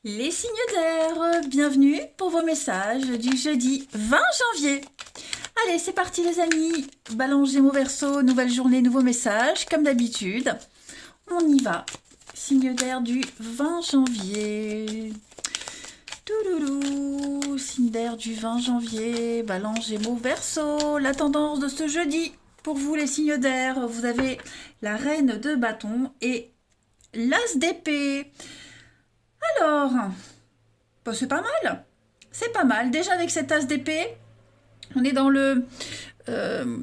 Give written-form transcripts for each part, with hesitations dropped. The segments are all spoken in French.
Les signes d'air, bienvenue pour vos messages du jeudi 20 janvier. Allez, c'est parti les amis. Balance Gémeaux Verseau, nouvelle journée, nouveau message, comme d'habitude. On y va. Signe d'air du 20 janvier. Touloulou, signe d'air du 20 janvier, Balance Gémeaux Verseau. La tendance de ce jeudi, pour vous les signes d'air, vous avez la reine de bâton et l'as d'épée. Alors, bah, c'est pas mal. C'est pas mal. Déjà avec cet as d'épée, on est dans euh,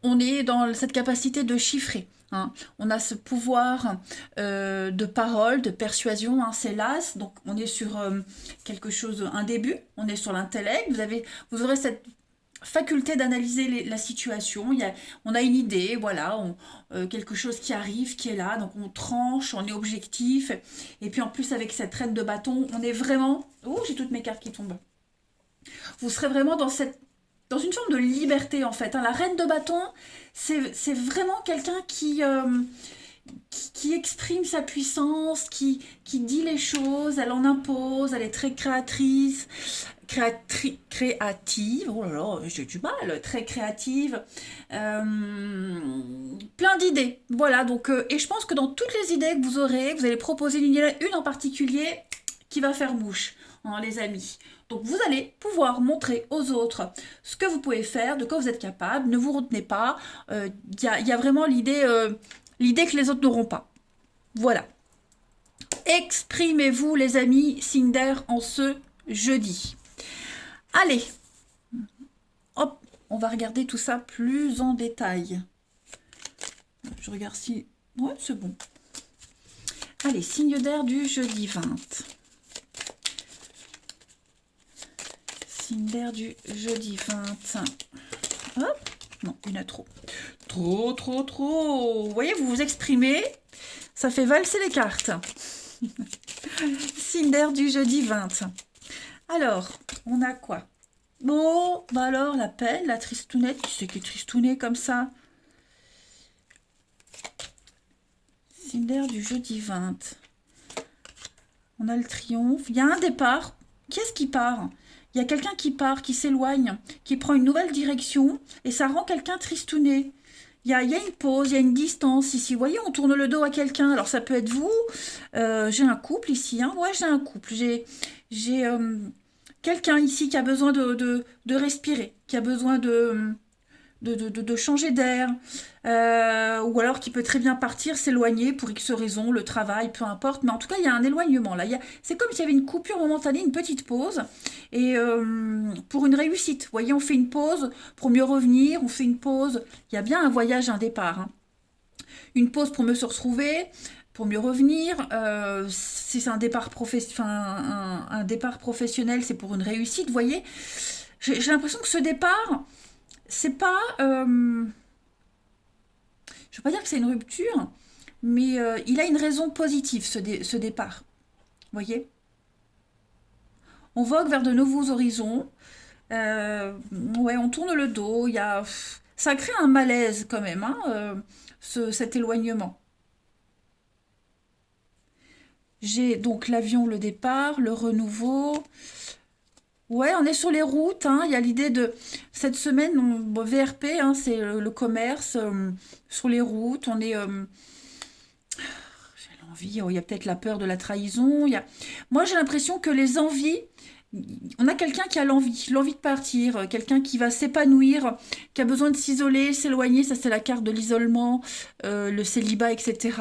on est dans cette capacité de chiffrer. Hein. On a ce pouvoir de parole, de persuasion. Hein. C'est l'as, donc on est sur quelque chose, un début. On est sur l'intellect. Vous aurez cette faculté d'analyser la situation. On a une idée, voilà, quelque chose qui arrive, qui est là, donc on tranche, on est objectif. Et puis en plus avec cette reine de bâton, on est vraiment... Oh, j'ai toutes mes cartes qui tombent. Vous serez vraiment dans une forme de liberté en fait. Hein. La reine de bâton, c'est vraiment quelqu'un qui exprime sa puissance, qui dit les choses, elle en impose, elle est très créatrice, créative, oh là là, j'ai du mal, très créative, plein d'idées. Voilà, donc, et je pense que dans toutes les idées que vous aurez, vous allez proposer une en particulier qui va faire mouche, hein, les amis. Donc vous allez pouvoir montrer aux autres ce que vous pouvez faire, de quoi vous êtes capable, ne vous retenez pas. Y a vraiment l'idée que les autres n'auront pas. Voilà. Exprimez-vous les amis, signe d'air en ce jeudi. Allez, hop, on va regarder tout ça plus en détail. Je regarde si... Ouais, c'est bon. Allez, signe d'air du jeudi 20. Signe d'air du jeudi 20. Hop, non, une a trop. Trop. Vous voyez, vous vous exprimez, ça fait valser les cartes. Signe d'air du jeudi 20. Alors, on a quoi? Bon, bah alors, la peine, la tristounette. Qui c'est qui est tristounet comme ça? Signe d'air du jeudi 20. On a le triomphe. Il y a un départ. Qui est-ce qui part? Il y a quelqu'un qui part, qui s'éloigne, qui prend une nouvelle direction, et ça rend quelqu'un tristouné. Il y a une pause, il y a une distance ici. Vous voyez, on tourne le dos à quelqu'un. Alors, ça peut être vous. J'ai un couple ici. Hein. Ouais, j'ai un couple. J'ai quelqu'un ici qui a besoin de respirer, qui a besoin de changer d'air, ou alors qui peut très bien partir, s'éloigner pour X raison, le travail, peu importe. Mais en tout cas, il y a un éloignement là. C'est comme s'il y avait une coupure momentanée, une petite pause, et pour une réussite. Vous voyez, on fait une pause pour mieux revenir, on fait une pause. Il y a bien un voyage, un départ. Hein. Une pause pour mieux se retrouver, pour mieux revenir. Si c'est un départ, un départ professionnel, c'est pour une réussite. Vous voyez, j'ai l'impression que ce départ, c'est pas... je ne veux pas dire que c'est une rupture, mais il a une raison positive, ce départ. Vous voyez? On vogue vers de nouveaux horizons. Ouais, on tourne le dos. Ça crée un malaise quand même, hein, cet éloignement. J'ai donc l'avion, le départ, le renouveau. Ouais, on est sur les routes. Hein. Il y a l'idée de cette semaine, VRP, hein, c'est le commerce sur les routes. On est, j'ai l'envie. Oh, il y a peut-être la peur de la trahison. Moi, j'ai l'impression que les envies. On a quelqu'un qui a l'envie de partir, quelqu'un qui va s'épanouir, qui a besoin de s'isoler, s'éloigner. Ça, c'est la carte de l'isolement, le célibat, etc.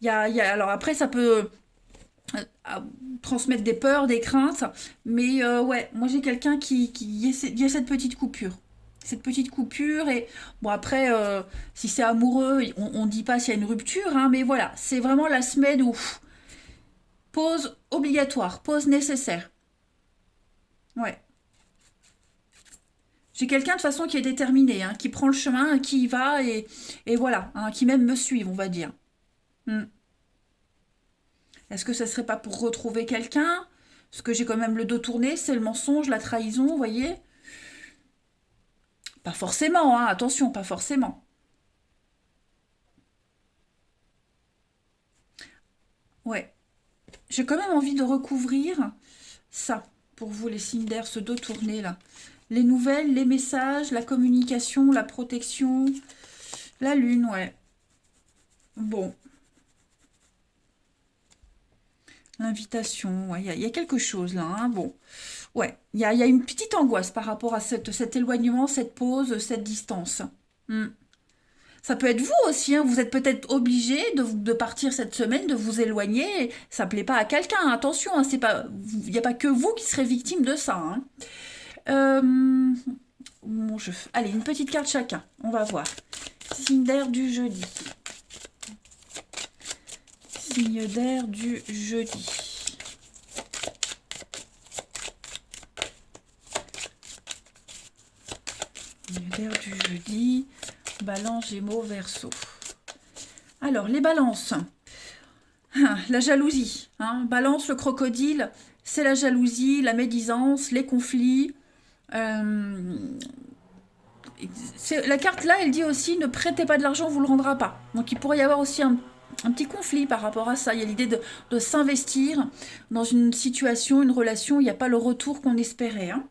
Alors après, ça peut à transmettre des peurs, des craintes. Mais ouais, moi j'ai quelqu'un il y a cette petite coupure. Cette petite coupure et bon après si c'est amoureux on dit pas s'il y a une rupture hein, mais voilà c'est vraiment la semaine où pause obligatoire, pause nécessaire. Ouais. J'ai quelqu'un de toute façon qui est déterminé, hein, qui prend le chemin, qui y va et voilà, hein, qui même me suit, on va dire. Hmm. Est-ce que ça serait pas pour retrouver quelqu'un? Parce que j'ai quand même le dos tourné, c'est le mensonge, la trahison, vous voyez? Pas forcément, hein, attention, pas forcément. Ouais. j'ai quand même envie de recouvrir ça pour vous, les signes d'air, ce dos tourné là. Les nouvelles, les messages, la communication, la protection, la lune, ouais. Bon, l'invitation, ouais, il y a quelque chose là, hein, bon. Ouais, il y a une petite angoisse par rapport à cet éloignement, cette pause, cette distance. Hmm. Ça peut être vous aussi, hein, vous êtes peut-être obligé de partir cette semaine, de vous éloigner. Ça plaît pas à quelqu'un, attention, hein, c'est pas, il n'y a pas que vous qui serez victime de ça, hein. Euh, mon jeu. Allez, une petite carte chacun, on va voir. Signe d'air du jeudi. Signe d'air du jeudi. Signe d'air du jeudi. Balance, Gémeaux, Verseau. Alors, les balances. La jalousie. Hein. Balance, le crocodile, c'est la jalousie, la médisance, les conflits. Euh, la carte là, elle dit aussi ne prêtez pas de l'argent, on vous le rendra pas. Donc il pourrait y avoir aussi un petit conflit par rapport à ça. Il y a l'idée de s'investir dans une situation, une relation, il n'y a pas le retour qu'on espérait. Hein.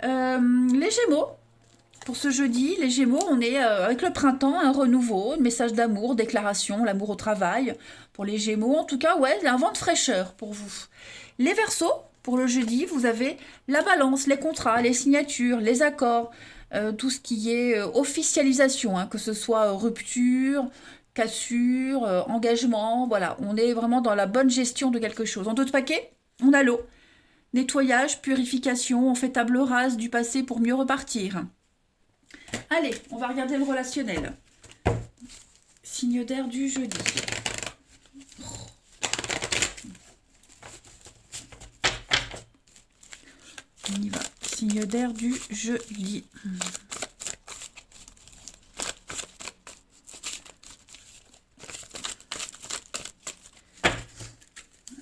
Les Gémeaux, pour ce jeudi, les Gémeaux, on est avec le printemps, un renouveau, un message d'amour, déclaration, l'amour au travail. Pour les Gémeaux, en tout cas, ouais, un vent de fraîcheur pour vous. Les Verseaux, pour le jeudi, vous avez la balance, les contrats, les signatures, les accords, tout ce qui est officialisation, hein, que ce soit rupture, cassure, engagement, voilà, on est vraiment dans la bonne gestion de quelque chose. En d'autres paquets, on a l'eau. Nettoyage, purification, on fait table rase du passé pour mieux repartir. Allez, on va regarder le relationnel. Signe d'air du jeudi. On y va. Signe d'air du jeudi.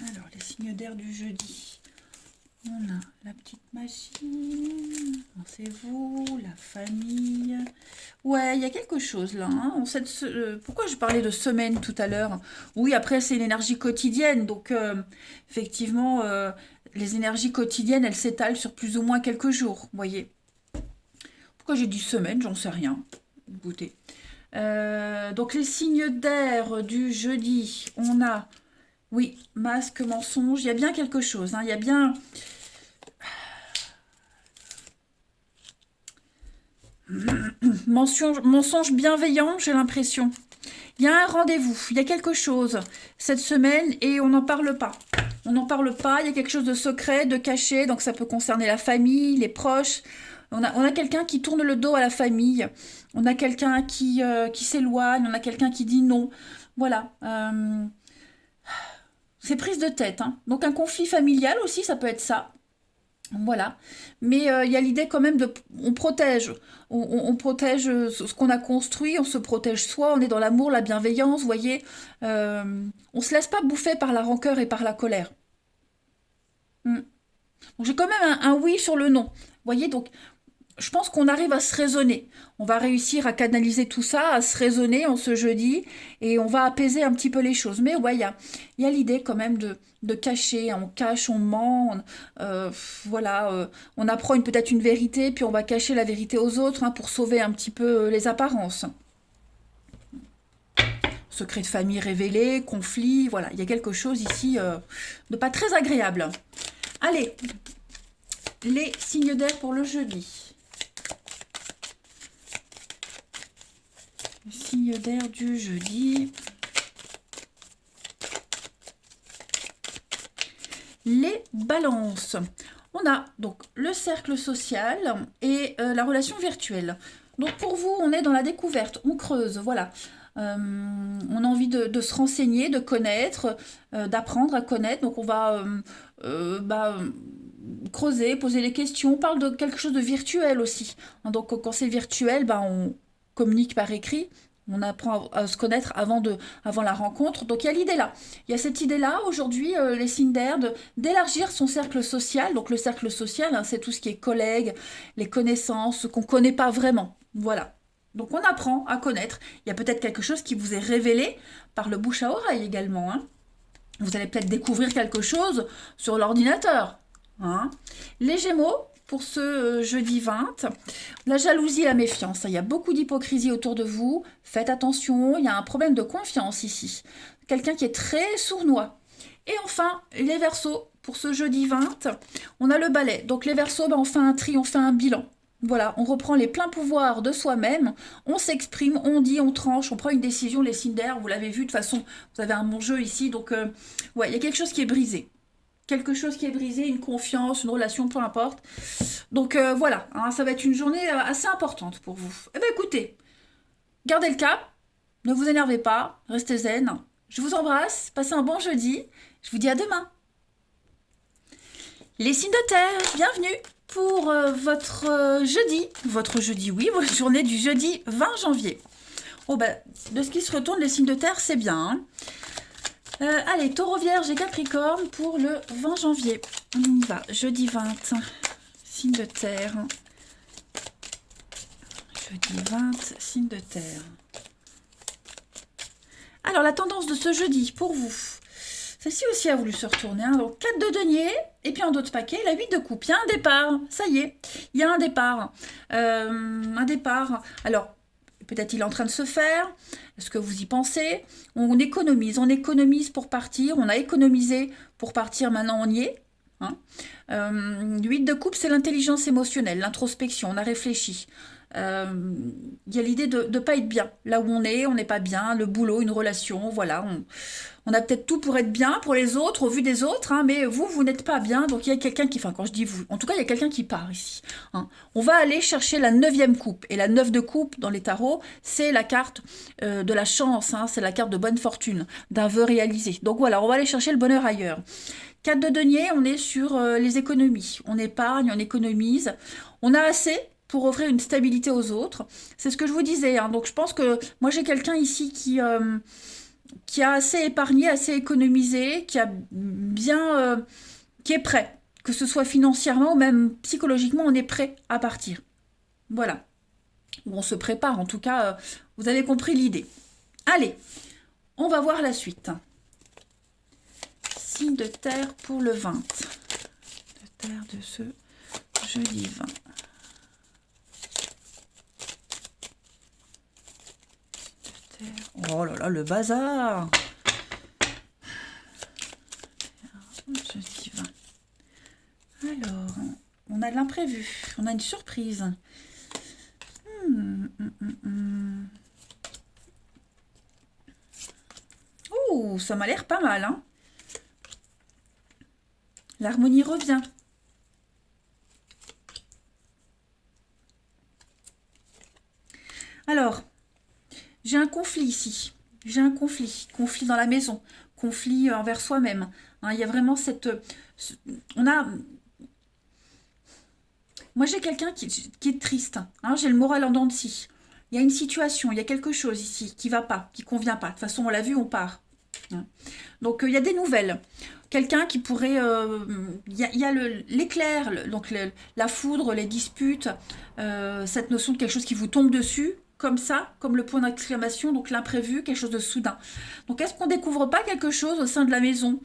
Alors, les signes d'air du jeudi. On a la petite machine, pensez-vous, la famille. Ouais, il y a quelque chose là. Hein. Pourquoi je parlais de semaine tout à l'heure? Oui, après, c'est une énergie quotidienne. Donc, effectivement, les énergies quotidiennes, elles s'étalent sur plus ou moins quelques jours. Vous voyez? Pourquoi j'ai dit semaine? J'en sais rien. Écoutez. Donc, les signes d'air du jeudi, on a, oui, masque, mensonge. Il y a bien quelque chose. Hein. Il y a bien. Mensonge bienveillant, j'ai l'impression. Il y a un rendez-vous, il y a quelque chose cette semaine et on n'en parle pas. On n'en parle pas, il y a quelque chose de secret, de caché, donc ça peut concerner la famille, les proches. On a quelqu'un qui tourne le dos à la famille, on a quelqu'un qui s'éloigne, on a quelqu'un qui dit non. Voilà. C'est prise de tête. Hein. Donc un conflit familial aussi, ça peut être ça. Voilà. Mais il y a l'idée quand même on protège. On protège ce qu'on a construit, on se protège soi, on est dans l'amour, la bienveillance, vous voyez. On se laisse pas bouffer par la rancœur et par la colère. Mm. Donc j'ai quand même un oui sur le non. Vous voyez, donc je pense qu'on arrive à se raisonner. On va réussir à canaliser tout ça, à se raisonner en ce jeudi, et on va apaiser un petit peu les choses. Mais ouais, il y a l'idée quand même de cacher, on cache, on ment, voilà, on apprend peut-être une vérité, puis on va cacher la vérité aux autres hein, pour sauver un petit peu les apparences. Secret de famille révélé, conflit, voilà, il y a quelque chose ici de pas très agréable. Allez, les signes d'air pour le jeudi. Le signe d'air du jeudi. Les balances. On a donc le cercle social et la relation virtuelle. Donc pour vous, on est dans la découverte, on creuse, voilà. On a envie de se renseigner, de connaître, d'apprendre à connaître. Donc on va creuser, poser des questions. On parle de quelque chose de virtuel aussi. Hein, donc quand c'est virtuel, on communique par écrit. On apprend à se connaître avant la rencontre. Donc il y a l'idée là. Il y a cette idée-là, aujourd'hui, les signes d'air, d'élargir son cercle social. Donc le cercle social, hein, c'est tout ce qui est collègues, les connaissances, ce qu'on ne connaît pas vraiment. Voilà. Donc on apprend à connaître. Il y a peut-être quelque chose qui vous est révélé par le bouche à oreille également. Hein. Vous allez peut-être découvrir quelque chose sur l'ordinateur. Hein. Les Gémeaux, pour ce jeudi 20, la jalousie et la méfiance. Il y a beaucoup d'hypocrisie autour de vous. Faites attention, il y a un problème de confiance ici. Quelqu'un qui est très sournois. Et enfin, les Verseaux, pour ce jeudi 20, on a le balai. Donc les Verseaux, on fait un tri, on fait un bilan. Voilà, on reprend les pleins pouvoirs de soi-même, on s'exprime, on dit, on tranche, on prend une décision, les signes d'air, vous l'avez vu, de toute façon, vous avez un bon jeu ici, donc ouais, il y a quelque chose qui est brisé. Quelque chose qui est brisé, une confiance, une relation, peu importe. Donc voilà, hein, ça va être une journée assez importante pour vous. Eh bien écoutez, gardez le cap, ne vous énervez pas, restez zen. Je vous embrasse, passez un bon jeudi, je vous dis à demain. Les signes de terre, bienvenue pour votre jeudi, oui, votre journée du jeudi 20 janvier. Oh bah, de ce qui se retourne, les signes de terre, c'est bien. Hein. Allez, Taureau, Vierge et Capricorne pour le 20 janvier. On y va, jeudi 20, signe de terre. Jeudi 20, signe de terre. Alors, la tendance de ce jeudi, pour vous, celle-ci aussi a voulu se retourner. Hein. Donc, 4 de denier, et puis en d'autres paquets, la 8 de coupe. Il y a un départ, ça y est, il y a un départ. Un départ. Alors, peut-être il est en train de se faire. Est-ce que vous y pensez? On économise pour partir. On a économisé pour partir, maintenant on y est. Hein. 8 de coupe, c'est l'intelligence émotionnelle, l'introspection, on a réfléchi. Il y a l'idée de ne pas être bien. Là où on n'est pas bien, le boulot, une relation, voilà. On a peut-être tout pour être bien pour les autres, au vu des autres, hein, mais vous n'êtes pas bien, donc il y a quelqu'un qui, enfin quand je dis vous, en tout cas il y a quelqu'un qui part ici. Hein. On va aller chercher la 9e coupe, et la 9 de coupe dans les tarots, c'est la carte de la chance, hein, c'est la carte de bonne fortune, d'un vœu réalisé. Donc voilà, on va aller chercher le bonheur ailleurs. 4 de denier, on est sur les économies, on épargne, on économise, on a assez pour offrir une stabilité aux autres. C'est ce que je vous disais. Hein. Donc je pense que moi j'ai quelqu'un ici qui a assez épargné, assez économisé, qui a bien, qui est prêt. Que ce soit financièrement ou même psychologiquement, on est prêt à partir. Voilà. Ou on se prépare, en tout cas, vous avez compris l'idée. Allez, on va voir la suite. Signe de terre pour le 20. De terre de ce jeudi 20. Oh là là, le bazar. Jeudi 20. Alors, on a de l'imprévu, on a une surprise. Ouh, ça m'a l'air pas mal, hein. L'harmonie revient. Alors, j'ai un conflit ici. J'ai un conflit. Conflit dans la maison. Conflit envers soi-même. Hein, il y a vraiment cette... On a... Moi, j'ai quelqu'un qui est triste. Hein, j'ai le moral en dents de scie. Il y a une situation, il y a quelque chose ici qui ne va pas, qui ne convient pas. De toute façon, on l'a vu, on part. Hein. Donc, il y a des nouvelles. Quelqu'un qui pourrait... Il y a l'éclair, donc la foudre, les disputes, cette notion de quelque chose qui vous tombe dessus, comme ça, comme le point d'exclamation, donc l'imprévu, quelque chose de soudain. Donc, est-ce qu'on ne découvre pas quelque chose au sein de la maison?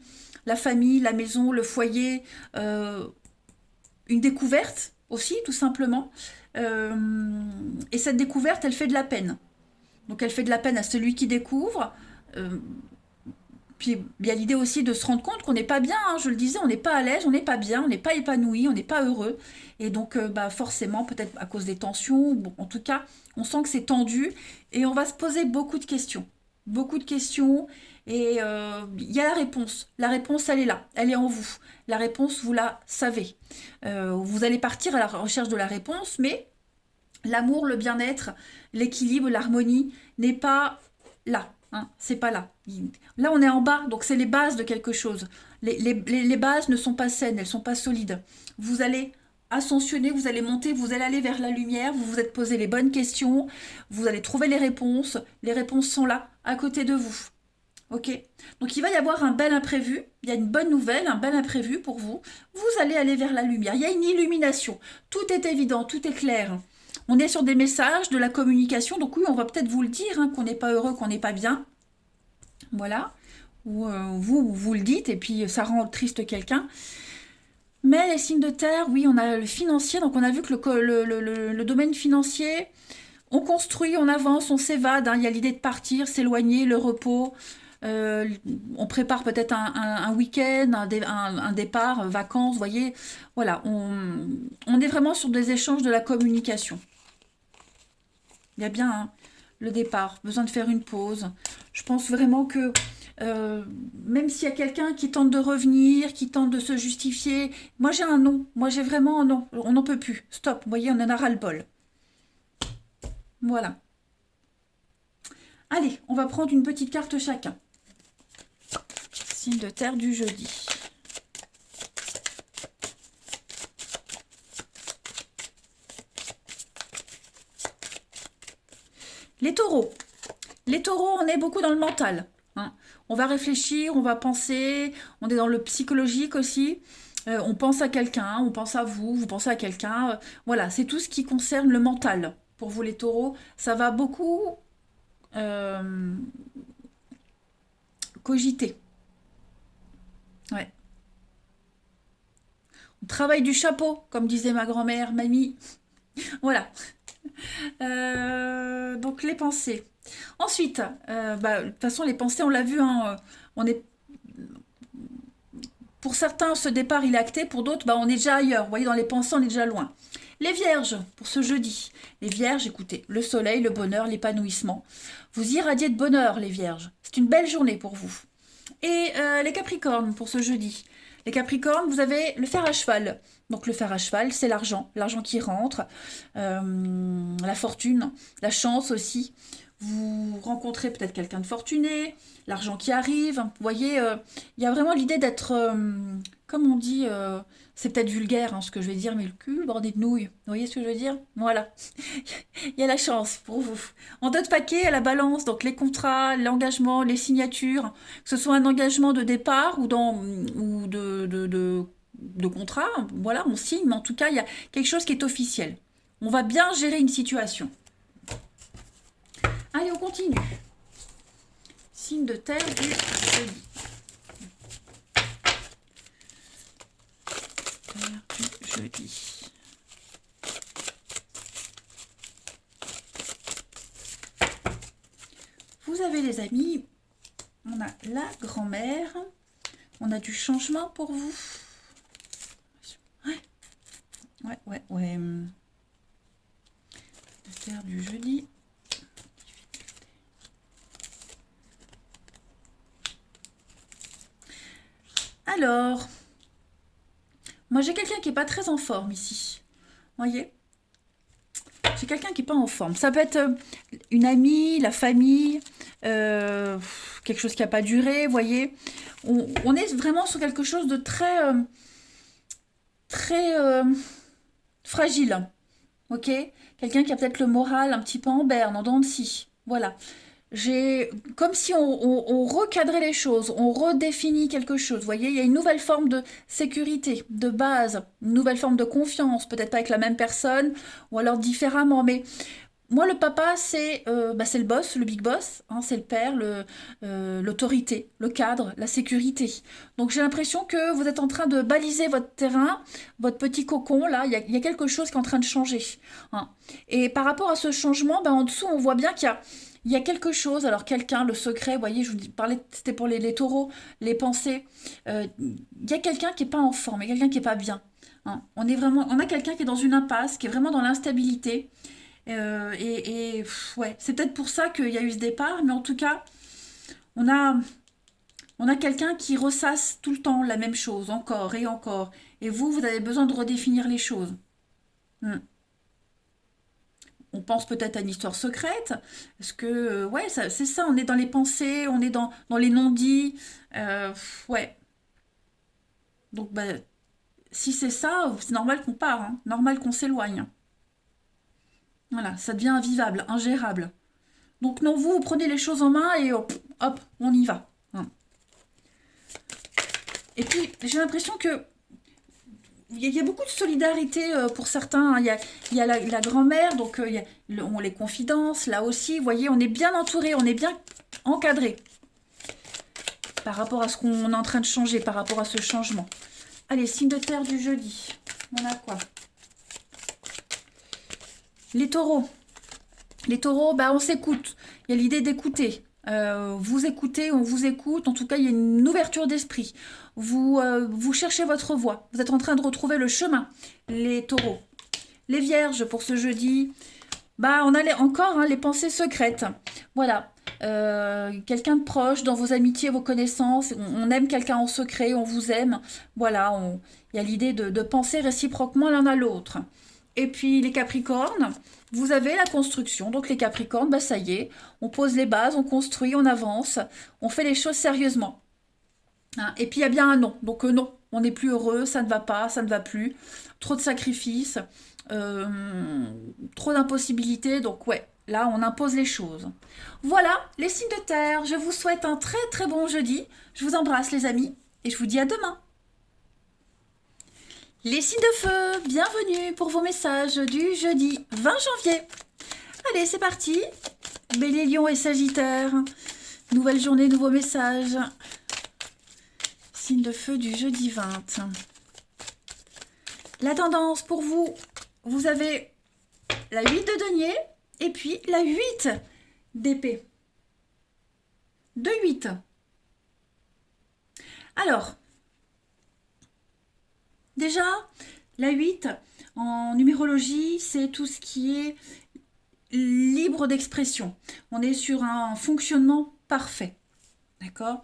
La famille, la maison, le foyer, une découverte aussi, tout simplement. Et cette découverte, elle fait de la peine. Donc, elle fait de la peine à celui qui découvre. Puis, il y a l'idée aussi de se rendre compte qu'on n'est pas bien. Hein, je le disais, on n'est pas à l'aise, on n'est pas bien, on n'est pas épanoui, on n'est pas heureux. Et donc, forcément, peut-être à cause des tensions, bon, en tout cas, on sent que c'est tendu. Et on va se poser beaucoup de questions. Beaucoup de questions. Et il y a la réponse. La réponse, elle est là. Elle est en vous. La réponse, vous la savez. Vous allez partir à la recherche de la réponse, mais l'amour, le bien-être, l'équilibre, l'harmonie n'est pas là. Hein, c'est pas là. Là, on est en bas, donc c'est les bases de quelque chose. Les bases ne sont pas saines, elles sont pas solides. Vous allez ascensionner, vous allez monter, vous allez aller vers la lumière, vous vous êtes posé les bonnes questions, vous allez trouver les réponses sont là, à côté de vous. Ok? Donc il va y avoir un bel imprévu, il y a une bonne nouvelle, un bel imprévu pour vous. Vous allez aller vers la lumière, il y a une illumination, tout est évident, tout est clair. On est sur des messages, de la communication, donc oui, on va peut-être vous le dire, hein, qu'on n'est pas heureux, qu'on n'est pas bien. Voilà. ou vous le dites, et puis ça rend triste quelqu'un. Mais les signes de terre, oui, on a le financier, donc on a vu que le domaine financier, on construit, on avance, on s'évade, hein. Il y a l'idée de partir, s'éloigner, le repos. Euh, on prépare peut-être un week-end, un départ, vacances, vous voyez. Voilà, on est vraiment sur des échanges de la communication. Il y a bien hein, le départ, besoin de faire une pause. Je pense vraiment que même s'il y a quelqu'un qui tente de revenir, qui tente de se justifier, moi j'ai un non. Moi j'ai vraiment un non. On n'en peut plus. Stop. Vous voyez, on en a ras-le-bol. Voilà. Allez, on va prendre une petite carte chacun. Signe de terre du jeudi. Les taureaux. Les taureaux, on est beaucoup dans le mental. Hein. On va réfléchir, on va penser, on est dans le psychologique aussi. On pense à quelqu'un, on pense à vous, vous pensez à quelqu'un. Voilà, c'est tout ce qui concerne le mental. Pour vous les taureaux, ça va beaucoup euh, cogiter. Ouais. On travaille du chapeau, comme disait ma grand-mère, mamie. Voilà. Donc les pensées. Ensuite, de toute façon, les pensées, on l'a vu, hein, on est, pour certains, ce départ, il est acté, pour d'autres, on est déjà ailleurs. Vous voyez, dans les pensées, on est déjà loin. Les vierges, pour ce jeudi. Les vierges, écoutez, le soleil, le bonheur, l'épanouissement. Vous irradiez de bonheur, les vierges. C'est une belle journée pour vous. Et les capricornes, pour ce jeudi. Les capricornes, vous avez le fer à cheval. Donc le fer à cheval, c'est l'argent qui rentre, la fortune, la chance aussi. Vous rencontrez peut-être quelqu'un de fortuné, l'argent qui arrive. Vous voyez, il y a vraiment l'idée d'être, comme on dit, c'est peut-être vulgaire hein, ce que je vais dire, mais le cul bordé de nouilles. Vous voyez ce que je veux dire? Voilà. Il y a la chance pour vous. En d'autres paquets, à la balance, donc les contrats, l'engagement, les signatures, que ce soit un engagement de départ ou de contrat, voilà, on signe, mais en tout cas, il y a quelque chose qui est officiel. On va bien gérer une situation. Allez, on continue. Signe de terre du jeudi. Terre du jeudi. Vous avez les amis, on a la grand-mère, on a du changement pour vous. Ouais. Le terre du jeudi. Alors, moi j'ai quelqu'un qui n'est pas très en forme ici. Voyez? J'ai quelqu'un qui n'est pas en forme. Ça peut être une amie, la famille, quelque chose qui n'a pas duré, voyez. On est vraiment sur quelque chose de très fragile. Ok? Quelqu'un qui a peut-être le moral un petit peu en berne, en dents de scie. Voilà. J'ai comme si on recadrait les choses, on redéfinit quelque chose. Vous voyez, il y a une nouvelle forme de sécurité, de base, une nouvelle forme de confiance, peut-être pas avec la même personne, ou alors différemment. Mais moi, le papa, c'est le boss, le big boss, hein, c'est le père, l'autorité, le cadre, la sécurité. Donc j'ai l'impression que vous êtes en train de baliser votre terrain, votre petit cocon, là, il y a quelque chose qui est en train de changer. Hein. Et par rapport à ce changement, en dessous, on voit bien qu'il y a quelque chose, alors quelqu'un, le secret, vous voyez, je vous parlais, c'était pour les taureaux, les pensées. Il y a quelqu'un qui n'est pas en forme, il y a quelqu'un qui n'est pas bien. Hein. On a quelqu'un qui est dans une impasse, qui est vraiment dans l'instabilité. Ouais, c'est peut-être pour ça qu'il y a eu ce départ, mais en tout cas, on a, on a quelqu'un qui ressasse tout le temps la même chose, encore et encore. Et vous avez besoin de redéfinir les choses. Hmm. On pense peut-être à une histoire secrète, parce que, ouais, c'est ça, on est dans les pensées, on est dans les non-dits. Ouais. Donc, si c'est ça, c'est normal qu'on part, hein, normal qu'on s'éloigne. Voilà, ça devient invivable, ingérable. Donc non, vous prenez les choses en main et hop, hop, on y va. Hein. Et puis, j'ai l'impression que il y a beaucoup de solidarité pour certains. Hein. Il y a la grand-mère, donc il y a les confidences, là aussi. Vous voyez, on est bien entouré, on est bien encadré. par rapport à ce qu'on est en train de changer, par rapport à ce changement. Allez, signe de terre du jeudi. On a quoi? Les taureaux. Les taureaux, bah, on s'écoute. Il y a l'idée d'écouter. Vous écoutez, on vous écoute. En tout cas, il y a une ouverture d'esprit. Vous cherchez votre voie. Vous êtes en train de retrouver le chemin, les taureaux. Les vierges, pour ce jeudi, bah, on a encore les pensées secrètes. Voilà. Quelqu'un de proche dans vos amitiés, vos connaissances. On aime quelqu'un en secret, on vous aime. Voilà, il y a l'idée de penser réciproquement l'un à l'autre. Et puis les Capricornes, vous avez la construction. Donc les Capricornes, bah, ça y est, on pose les bases, on construit, on avance, on fait les choses sérieusement. Hein, et puis il y a bien un non. Donc non, on n'est plus heureux, ça ne va pas, ça ne va plus. Trop de sacrifices, trop d'impossibilités. Donc ouais, là on impose les choses. Voilà, les signes de terre. Je vous souhaite un très très bon jeudi. Je vous embrasse les amis et je vous dis à demain. Les signes de feu, bienvenue pour vos messages du jeudi 20 janvier. Allez, c'est parti. Bélier, Lion et Sagittaire. Nouvelle journée, nouveaux messages. Signe de feu du jeudi 20. La tendance pour vous, vous avez la 8 de denier et puis la 8 d'épée. 2-8. Alors, déjà, la 8, en numérologie, c'est tout ce qui est libre d'expression. On est sur un fonctionnement parfait. D'accord ?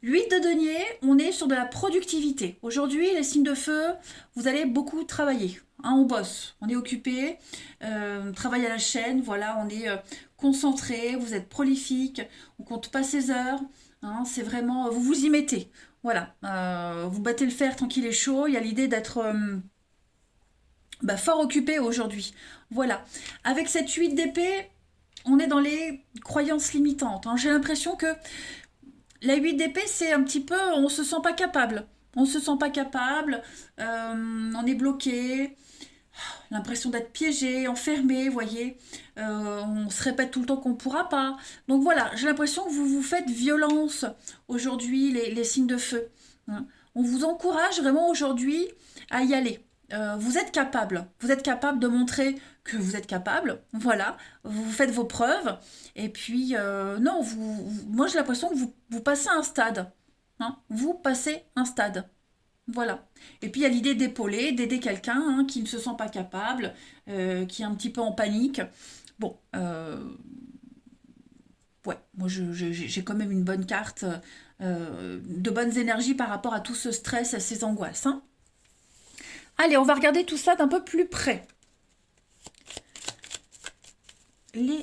8 de denier, on est sur de la productivité. Aujourd'hui, les signes de feu, vous allez beaucoup travailler. Hein, on bosse, on est occupé, on travaille à la chaîne, voilà, on est concentré, vous êtes prolifique, on compte pas ses heures. Hein, c'est vraiment, vous vous y mettez. Voilà, vous battez le fer tant qu'il est chaud. Il y a l'idée d'être fort occupé aujourd'hui. Voilà. Avec cette 8 d'épée, on est dans les croyances limitantes. Hein. J'ai l'impression que la 8 d'épée, c'est un petit peu, on se sent pas capable. On se sent pas capable, on est bloqué, l'impression d'être piégé, enfermé, vous voyez. On se répète tout le temps qu'on ne pourra pas. Donc voilà, j'ai l'impression que vous vous faites violence aujourd'hui, les signes de feu. Hein. On vous encourage vraiment aujourd'hui à y aller. Vous êtes capable. Vous êtes capable de montrer que vous êtes capable. Voilà, vous faites vos preuves. Et puis, non, moi j'ai l'impression que vous passez un stade. Hein. Vous passez un stade. Voilà. Et puis il y a l'idée d'épauler, d'aider quelqu'un qui ne se sent pas capable, qui est un petit peu en panique. Bon, ouais, moi j'ai quand même une bonne carte, de bonnes énergies par rapport à tout ce stress, à ces angoisses. Hein. Allez, on va regarder tout ça d'un peu plus près. Les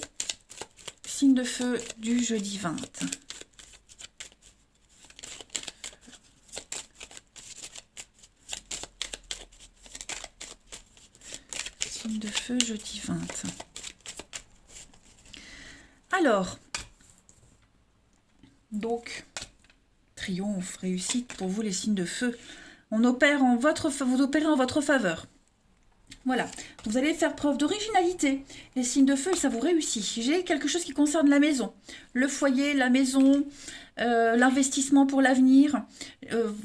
signes de feu du jeudi 20. Signe de feu jeudi 20. Alors, donc, triomphe, réussite pour vous les signes de feu. Vous opérez en votre faveur. Voilà, vous allez faire preuve d'originalité. Les signes de feu, ça vous réussit. J'ai quelque chose qui concerne la maison. Le foyer, la maison, l'investissement pour l'avenir.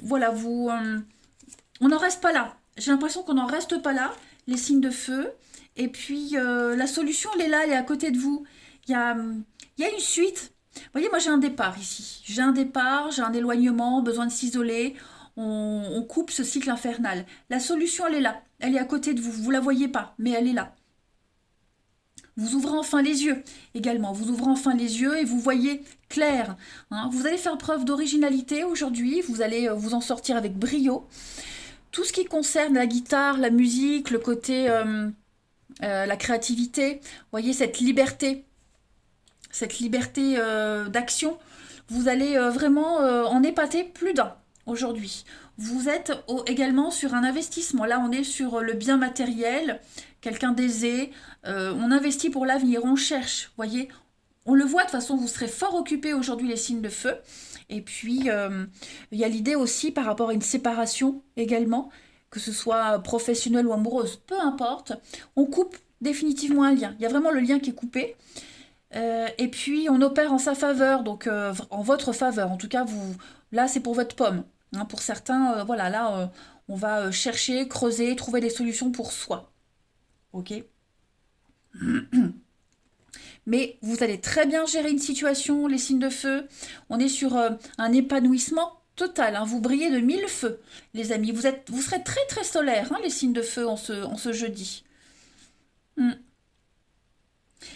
Voilà, on n'en reste pas là. J'ai l'impression qu'on n'en reste pas là, les signes de feu. Et puis, la solution, elle est là, elle est à côté de vous. Il y a une suite. Vous voyez, moi, j'ai un départ ici. J'ai un départ, j'ai un éloignement, besoin de s'isoler. On coupe ce cycle infernal. La solution, elle est là. Elle est à côté de vous. Vous ne la voyez pas, mais elle est là. Vous ouvrez enfin les yeux également. Vous ouvrez enfin les yeux et vous voyez clair. Hein. Vous allez faire preuve d'originalité aujourd'hui. Vous allez vous en sortir avec brio. Tout ce qui concerne la guitare, la musique, le côté, la créativité, vous voyez cette liberté d'action, vous allez vraiment en épater plus d'un. Aujourd'hui, vous êtes également sur un investissement. Là, on est sur le bien matériel, quelqu'un d'aisé. On investit pour l'avenir, on cherche. Voyez, on le voit de toute façon. Vous serez fort occupés aujourd'hui les signes de feu. Et puis, il y a l'idée aussi par rapport à une séparation également, que ce soit professionnelle ou amoureuse, peu importe. On coupe définitivement un lien. Il y a vraiment le lien qui est coupé. Et puis, on opère en sa faveur, donc en votre faveur. En tout cas, là, c'est pour votre pomme. Hein, pour certains, voilà, là, on va chercher, creuser, trouver des solutions pour soi. Ok? Mais vous allez très bien gérer une situation, les signes de feu. On est sur un épanouissement total. Hein. Vous brillez de mille feux, les amis. Vous serez très très solaire, hein, les signes de feu en ce jeudi. Hmm.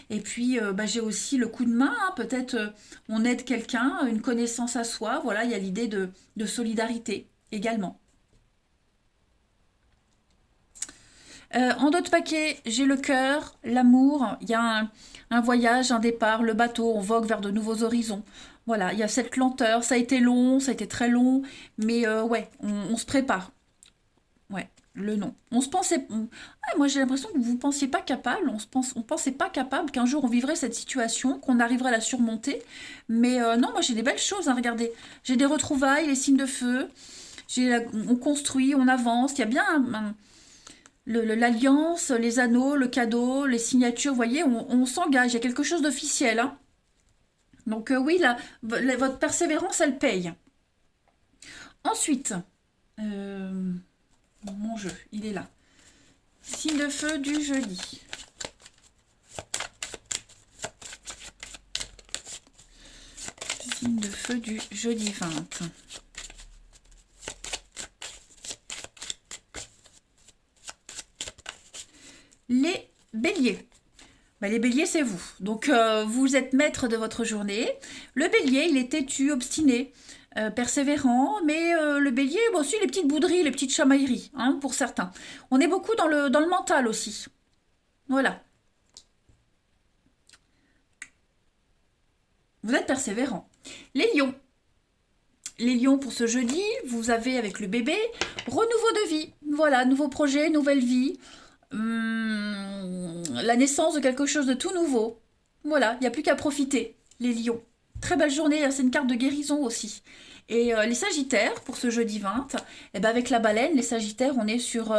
Et puis, bah, j'ai aussi le coup de main. Hein. Peut-être on aide quelqu'un, une connaissance à soi. Voilà, il y a l'idée de solidarité également. En d'autres paquets, j'ai le cœur, l'amour, il y a un voyage, un départ, le bateau, on vogue vers de nouveaux horizons. Voilà, il y a cette lenteur, ça a été long, ça a été très long, mais ouais, on se prépare. Ouais, le non. On se pensait... Ah, moi j'ai l'impression que vous ne pensiez pas capable, on pensait pas capable qu'un jour on vivrait cette situation, qu'on arriverait à la surmonter. Mais non, moi j'ai des belles choses, hein, regardez. J'ai des retrouvailles, les signes de feu, on construit, on avance, il y a bien l'alliance, les anneaux, le cadeau, les signatures, vous voyez, on s'engage, il y a quelque chose d'officiel. Hein. Donc oui, votre persévérance, elle paye. Ensuite, euh, mon jeu, il est là. Signe de feu du jeudi. Signe de feu du jeudi 20. Les béliers. Bah, les béliers, c'est vous. Donc, vous êtes maître de votre journée. Le bélier, il est têtu, obstiné, persévérant, mais le bélier, bon, aussi les petites bouderies, les petites chamailleries, hein, pour certains. On est beaucoup dans le mental aussi. Voilà. Vous êtes persévérant. Les lions. Les lions, pour ce jeudi, vous avez avec le bébé, renouveau de vie. Voilà, nouveau projet, nouvelle vie. La naissance de quelque chose de tout nouveau. Voilà, il n'y a plus qu'à profiter, les lions. Très belle journée, c'est une carte de guérison aussi. Et les sagittaires, pour ce jeudi 20, eh ben avec la baleine, les sagittaires, on est sur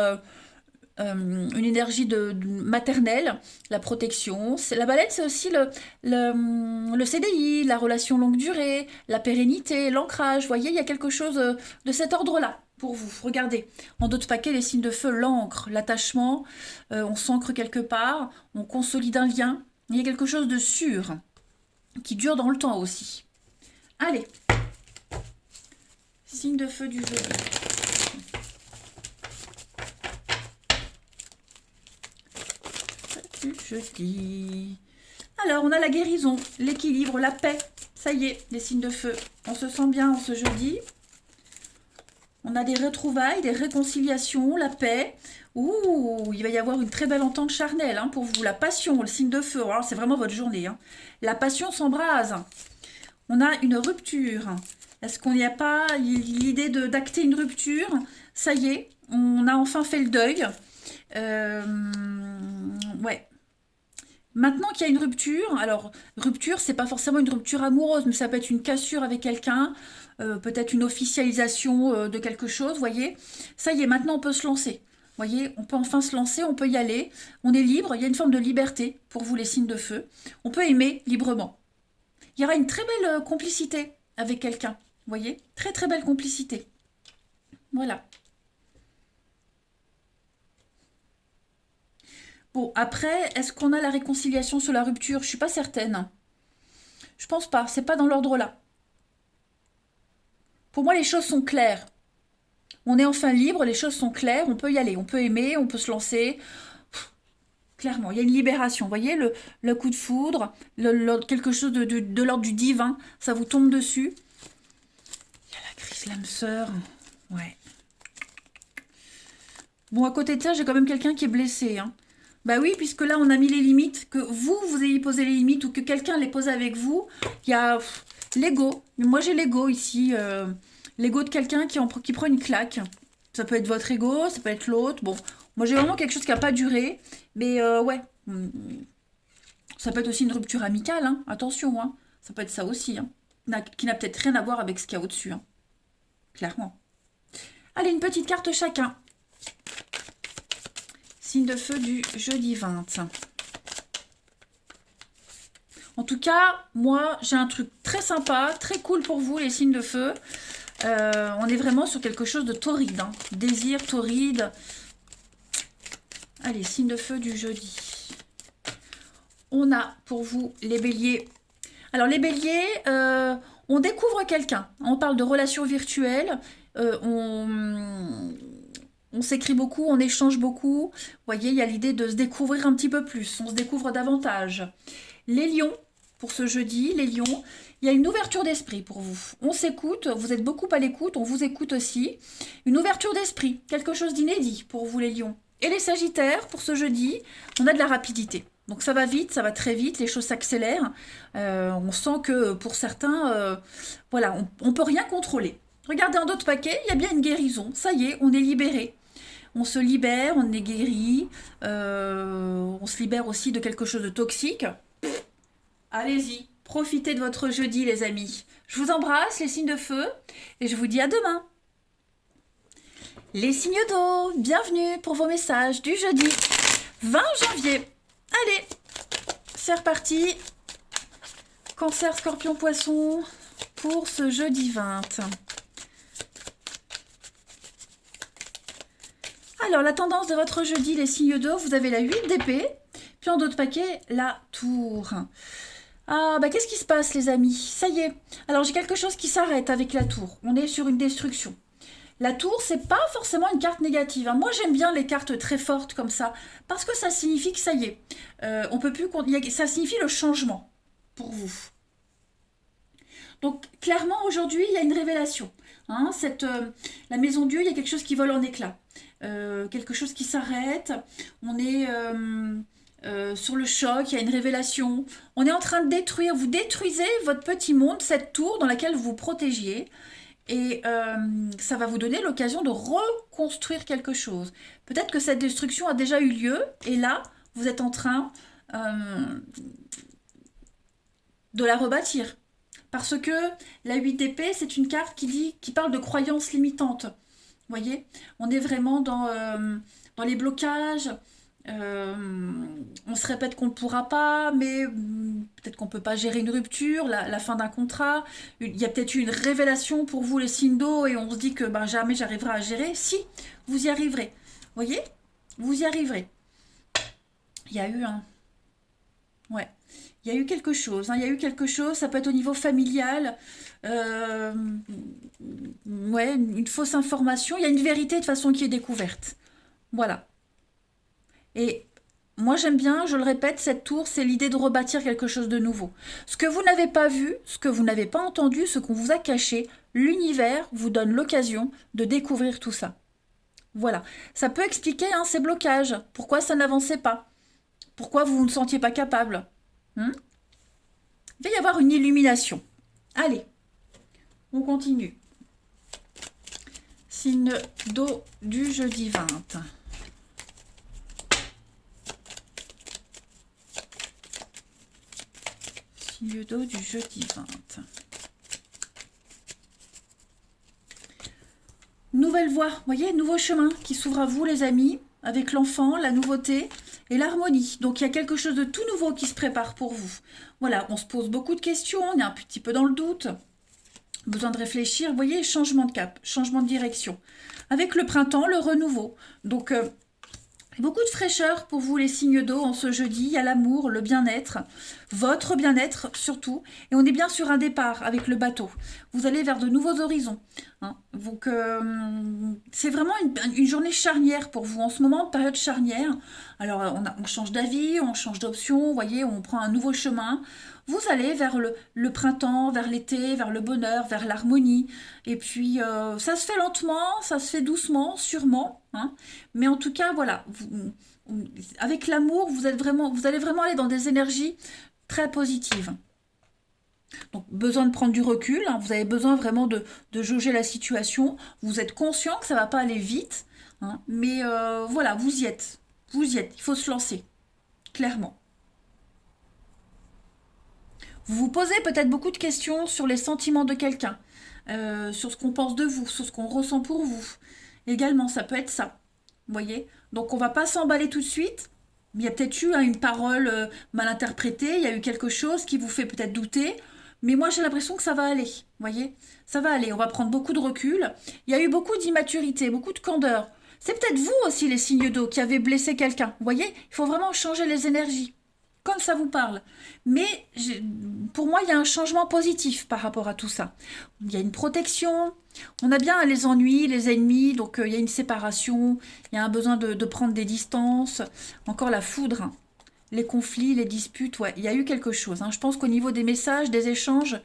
une énergie maternelle, la protection. La baleine, c'est aussi le CDI, la relation longue durée, la pérennité, l'ancrage. Vous voyez, il y a quelque chose de cet ordre-là pour vous. Regardez, en d'autres paquets, les signes de feu, l'encre, l'attachement, on s'ancre quelque part, on consolide un lien. Il y a quelque chose de sûr, qui dure dans le temps aussi. Allez, signe de feu du jeudi. Jeudi. Alors, on a la guérison, l'équilibre, la paix. Ça y est, les signes de feu. On se sent bien en ce jeudi. On a des retrouvailles, des réconciliations, la paix. Ouh, il va y avoir une très belle entente charnelle hein, pour vous. La passion, le signe de feu. C'est vraiment votre journée. Hein. La passion s'embrase. On a une rupture. Est-ce qu'on n'y a pas l'idée d'acter une rupture? Ça y est, on a enfin fait le deuil. Ouais. Maintenant qu'il y a une rupture, alors rupture, c'est pas forcément une rupture amoureuse, mais ça peut être une cassure avec quelqu'un, peut-être une officialisation de quelque chose, voyez. Ça y est, maintenant on peut se lancer. Voyez, on peut enfin se lancer, on peut y aller. On est libre, il y a une forme de liberté pour vous les signes de feu. On peut aimer librement. Il y aura une très belle complicité avec quelqu'un, voyez. Très très belle complicité. Voilà. Bon, après, est-ce qu'on a la réconciliation sur la rupture? Je suis pas certaine. Je pense pas, c'est pas dans l'ordre là. Pour moi, les choses sont claires. On est enfin libre, les choses sont claires, on peut y aller, on peut aimer, on peut se lancer. Clairement, il y a une libération. Vous voyez, le coup de foudre, quelque chose de l'ordre du divin, ça vous tombe dessus. Il y a la crise, l'âme sœur. Ouais. Bon, à côté de ça, j'ai quand même quelqu'un qui est blessé. Hein. Bah oui, puisque là, on a mis les limites, que vous ayez posé les limites ou que quelqu'un les pose avec vous. Il y a l'ego. Moi, j'ai l'ego ici. L'ego de quelqu'un qui prend une claque. Ça peut être votre ego, ça peut être l'autre. Bon, moi, j'ai vraiment quelque chose qui n'a pas duré. Mais ouais, ça peut être aussi une rupture amicale. Hein. Attention, hein. Ça peut être ça aussi. Hein. Qui n'a peut-être rien à voir avec ce qu'il y a au-dessus. Hein. Clairement. Allez, une petite carte chacun. Signe de feu du jeudi 20. En tout cas, moi, j'ai un truc très sympa, très cool pour vous, les signes de feu. On est vraiment sur quelque chose de torride. Hein. Désir, torride. Allez, signes de feu du jeudi. On a pour vous les béliers. Alors, les béliers, on découvre quelqu'un. On parle de relations virtuelles. On s'écrit beaucoup, on échange beaucoup. Vous voyez, il y a l'idée de se découvrir un petit peu plus. On se découvre davantage. Les lions, pour ce jeudi, les lions, il y a une ouverture d'esprit pour vous. On s'écoute, vous êtes beaucoup à l'écoute, on vous écoute aussi. Une ouverture d'esprit, quelque chose d'inédit pour vous les lions. Et les sagittaires, pour ce jeudi, on a de la rapidité. Donc ça va vite, ça va très vite, les choses s'accélèrent. On sent que pour certains, voilà, on ne peut rien contrôler. Regardez en d'autres paquets, il y a bien une guérison. Ça y est, on est libéré. On se libère, on est guéri. On se libère aussi de quelque chose de toxique. Allez-y, profitez de votre jeudi, les amis. Je vous embrasse, les signes de feu, et je vous dis à demain. Les signes d'eau, bienvenue pour vos messages du jeudi 20 janvier. Allez, c'est reparti. Cancer, scorpion, poisson pour ce jeudi 20. Alors, la tendance de votre jeudi, les signes d'eau, vous avez la 8 d'épée, puis en d'autres paquets, la tour. Ah, bah qu'est-ce qui se passe, les amis? Ça y est. Alors, j'ai quelque chose qui s'arrête avec la tour. On est sur une destruction. La tour, c'est pas forcément une carte négative. Hein. Moi, j'aime bien les cartes très fortes comme ça, parce que ça signifie que ça y est. On peut plus. Ça signifie le changement pour vous. Donc, clairement, aujourd'hui, il y a une révélation. Hein, la maison Dieu, il y a quelque chose qui vole en éclats. Quelque chose qui s'arrête. On est sur le choc, il y a une révélation. On est en train de détruire. Vous détruisez votre petit monde, cette tour dans laquelle vous vous protégiez. Et ça va vous donner l'occasion de reconstruire quelque chose. Peut-être que cette destruction a déjà eu lieu. Et là, vous êtes en train de la rebâtir. Parce que la 8 d'épée, c'est une carte qui parle de croyances limitantes. Vous voyez, on est vraiment dans les blocages. On se répète qu'on ne pourra pas, mais peut-être qu'on ne peut pas gérer une rupture, la fin d'un contrat. Il y a peut-être eu une révélation pour vous, les signes d'eau, et on se dit que ben, jamais j'arriverai à gérer. Si, vous y arriverez. Vous voyez, vous y arriverez. Il y a eu un... Ouais. Il y a eu quelque chose, hein, il y a eu quelque chose, ça peut être au niveau familial, ouais, une fausse information, il y a une vérité de façon qui est découverte. Voilà. Et moi j'aime bien, je le répète, cette tour, c'est l'idée de rebâtir quelque chose de nouveau. Ce que vous n'avez pas vu, ce que vous n'avez pas entendu, ce qu'on vous a caché, l'univers vous donne l'occasion de découvrir tout ça. Voilà. Ça peut expliquer hein, ces blocages, pourquoi ça n'avançait pas, pourquoi vous ne sentiez pas capable. Hmm. Il va y avoir une illumination. Allez, on continue. Signe d'eau du jeudi 20. Signe d'eau du jeudi 20. Nouvelle voie, vous voyez, nouveau chemin qui s'ouvre à vous les amis, avec l'enfant, la nouveauté et l'harmonie. Donc il y a quelque chose de tout nouveau qui se prépare pour vous. Voilà, on se pose beaucoup de questions, on est un petit peu dans le doute. Besoin de réfléchir, vous voyez, changement de cap, changement de direction. Avec le printemps, le renouveau. Donc beaucoup de fraîcheur pour vous les signes d'eau en ce jeudi. Il y a l'amour, le bien-être, votre bien-être surtout. Et on est bien sur un départ avec le bateau. Vous allez vers de nouveaux horizons. Hein. Donc c'est vraiment une journée charnière pour vous en ce moment, période charnière. Alors on change d'avis, on change d'option, vous voyez, on prend un nouveau chemin. Vous allez vers le printemps, vers l'été, vers le bonheur, vers l'harmonie. Et puis, ça se fait lentement, ça se fait doucement, sûrement. Hein. Mais en tout cas, voilà, avec l'amour, vous allez vraiment aller dans des énergies très positives. Donc, besoin de prendre du recul. Hein, vous avez besoin vraiment de jauger la situation. Vous êtes conscient que ça ne va pas aller vite. Hein, mais voilà, vous y êtes. Vous y êtes. Il faut se lancer. Clairement. Vous vous posez peut-être beaucoup de questions sur les sentiments de quelqu'un, sur ce qu'on pense de vous, sur ce qu'on ressent pour vous. Également, ça peut être ça. Vous voyez? Donc, on ne va pas s'emballer tout de suite. Il y a peut-être eu hein, une parole mal interprétée, il y a eu quelque chose qui vous fait peut-être douter, mais moi j'ai l'impression que ça va aller, voyez? Ça va aller, on va prendre beaucoup de recul. Il y a eu beaucoup d'immaturité, beaucoup de candeur. C'est peut-être vous aussi les signes d'eau qui avez blessé quelqu'un, vous voyez? Il faut vraiment changer les énergies, comme ça vous parle. Mais pour moi, il y a un changement positif par rapport à tout ça. Il y a une protection, on a bien les ennuis, les ennemis, donc il y a une séparation, il y a un besoin de prendre des distances, encore la foudre, hein. Les conflits, les disputes, ouais, il y a eu quelque chose, hein. Je pense qu'au niveau des messages, des échanges,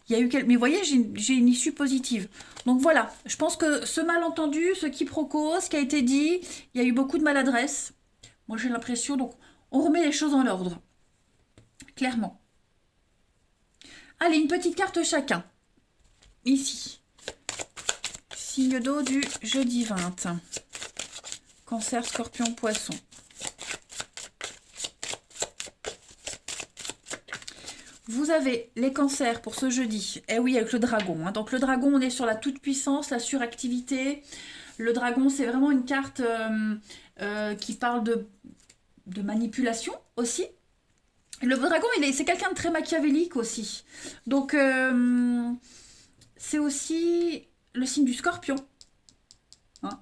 il y a eu quelque... Mais vous voyez, j'ai une issue positive. Donc voilà, je pense que ce malentendu, ce quiproquo, ce qui a été dit, il y a eu beaucoup de maladresse. Moi j'ai l'impression, donc on remet les choses en ordre, clairement. Allez, une petite carte chacun, ici. Signe d'eau du jeudi 20. Cancer, scorpion, poisson. Vous avez les cancers pour ce jeudi. Eh oui, avec le dragon, hein. Donc le dragon, on est sur la toute-puissance, la suractivité. Le dragon, c'est vraiment une carte qui parle de manipulation aussi. Le dragon, c'est quelqu'un de très machiavélique aussi. Donc, c'est aussi le signe du scorpion, hein.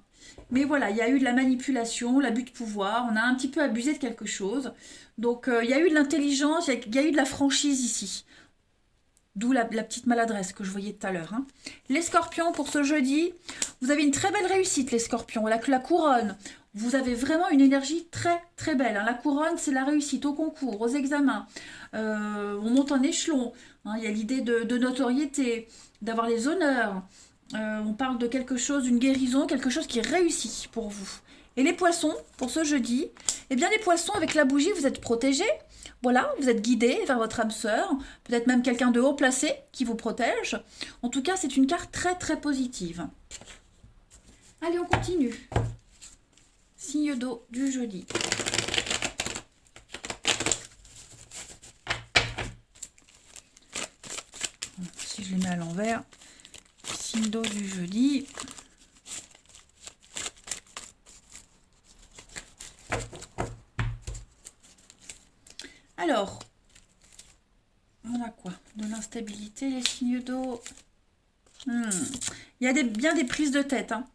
Mais voilà, il y a eu de la manipulation, l'abus de pouvoir, on a un petit peu abusé de quelque chose. Donc, il y a eu de l'intelligence, il y a eu de la franchise ici. D'où la petite maladresse que je voyais tout à l'heure, hein. Les scorpions, pour ce jeudi, vous avez une très belle réussite, les scorpions. La couronne, vous avez vraiment une énergie très très belle, hein. La couronne, c'est la réussite au concours, aux examens. On monte en échelon, hein. Il y a l'idée de notoriété, d'avoir les honneurs. On parle de quelque chose, d'une guérison, quelque chose qui réussit pour vous. Et les poissons, pour ce jeudi, eh bien les poissons, avec la bougie, vous êtes protégés. Voilà, vous êtes guidé vers votre âme sœur, peut-être même quelqu'un de haut placé qui vous protège. En tout cas, c'est une carte très très positive. Allez, on continue. Signe d'eau du jeudi. Si je les mets à l'envers, signe d'eau du jeudi. Alors, on a quoi? De l'instabilité, les signes d'eau. Il y a bien des prises de tête, hein.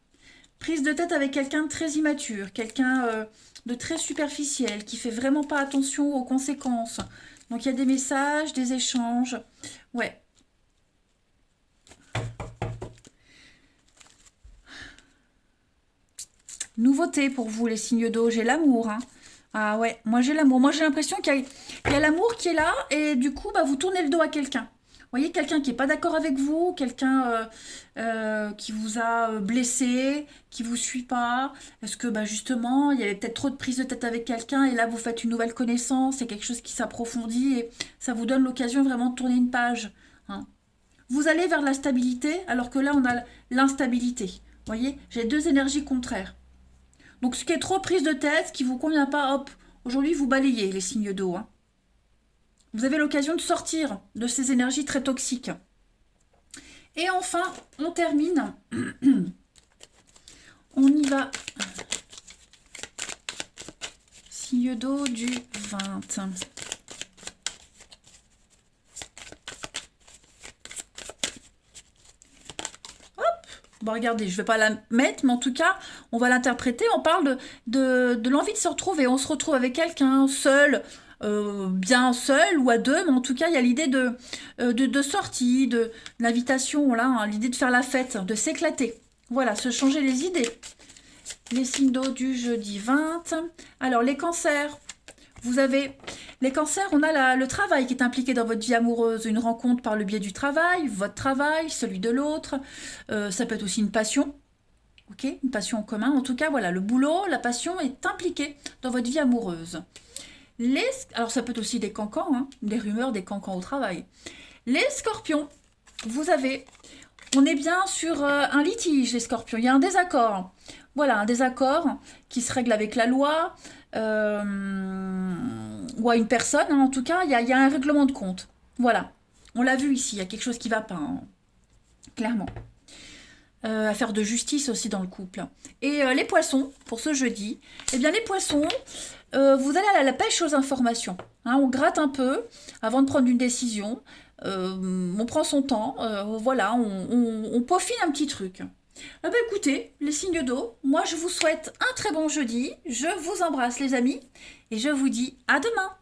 Prise de tête avec quelqu'un de très immature, quelqu'un de très superficiel, qui fait vraiment pas attention aux conséquences. Donc il y a des messages, des échanges. Ouais. Nouveauté pour vous, les signes d'eau, j'ai l'amour, hein. Ah ouais, moi j'ai l'amour. Moi j'ai l'impression qu'il y a l'amour qui est là et du coup, bah, vous tournez le dos à quelqu'un. Vous voyez, quelqu'un qui n'est pas d'accord avec vous, quelqu'un qui vous a blessé, qui vous suit pas. Est-ce que bah, justement, il y avait peut-être trop de prise de tête avec quelqu'un et là, vous faites une nouvelle connaissance, c'est quelque chose qui s'approfondit et ça vous donne l'occasion vraiment de tourner une page, hein. Vous allez vers la stabilité alors que là, on a l'instabilité. Vous voyez, j'ai deux énergies contraires. Donc, ce qui est trop prise de tête, ce qui vous convient pas, hop, aujourd'hui, vous balayez les signes d'eau, hein. Vous avez l'occasion de sortir de ces énergies très toxiques. Et enfin, on termine. On y va. Signe d'eau du 20. Hop. Bon, regardez, je ne vais pas la mettre, mais en tout cas, on va l'interpréter. On parle de l'envie de se retrouver. On se retrouve avec quelqu'un seul, bien seul ou à deux, mais en tout cas, il y a l'idée de sortie, de l'invitation, là, hein, l'idée de faire la fête, de s'éclater. Voilà, se changer les idées. Les signes d'eau du jeudi 20. Alors, les cancers. Vous avez les cancers, on a le travail qui est impliqué dans votre vie amoureuse, une rencontre par le biais du travail, votre travail, celui de l'autre. Ça peut être aussi une passion, ok, une passion en commun. En tout cas, voilà, le boulot, la passion est impliquée dans votre vie amoureuse. Alors, ça peut être aussi des cancans, hein, des rumeurs, des cancans au travail. Les scorpions, on est bien sur un litige, les scorpions, il y a un désaccord. Voilà, un désaccord qui se règle avec la loi, ou à une personne, hein, en tout cas, il y a un règlement de compte. Voilà, on l'a vu ici, il y a quelque chose qui ne va pas, hein, clairement. affaire de justice aussi dans le couple. Et les poissons, pour ce jeudi, eh bien les poissons, vous allez à la pêche aux informations. Hein, on gratte un peu avant de prendre une décision. On prend son temps, voilà, on peaufine un petit truc. Ah bah écoutez, les signes d'eau, moi je vous souhaite un très bon jeudi, je vous embrasse les amis, et je vous dis à demain.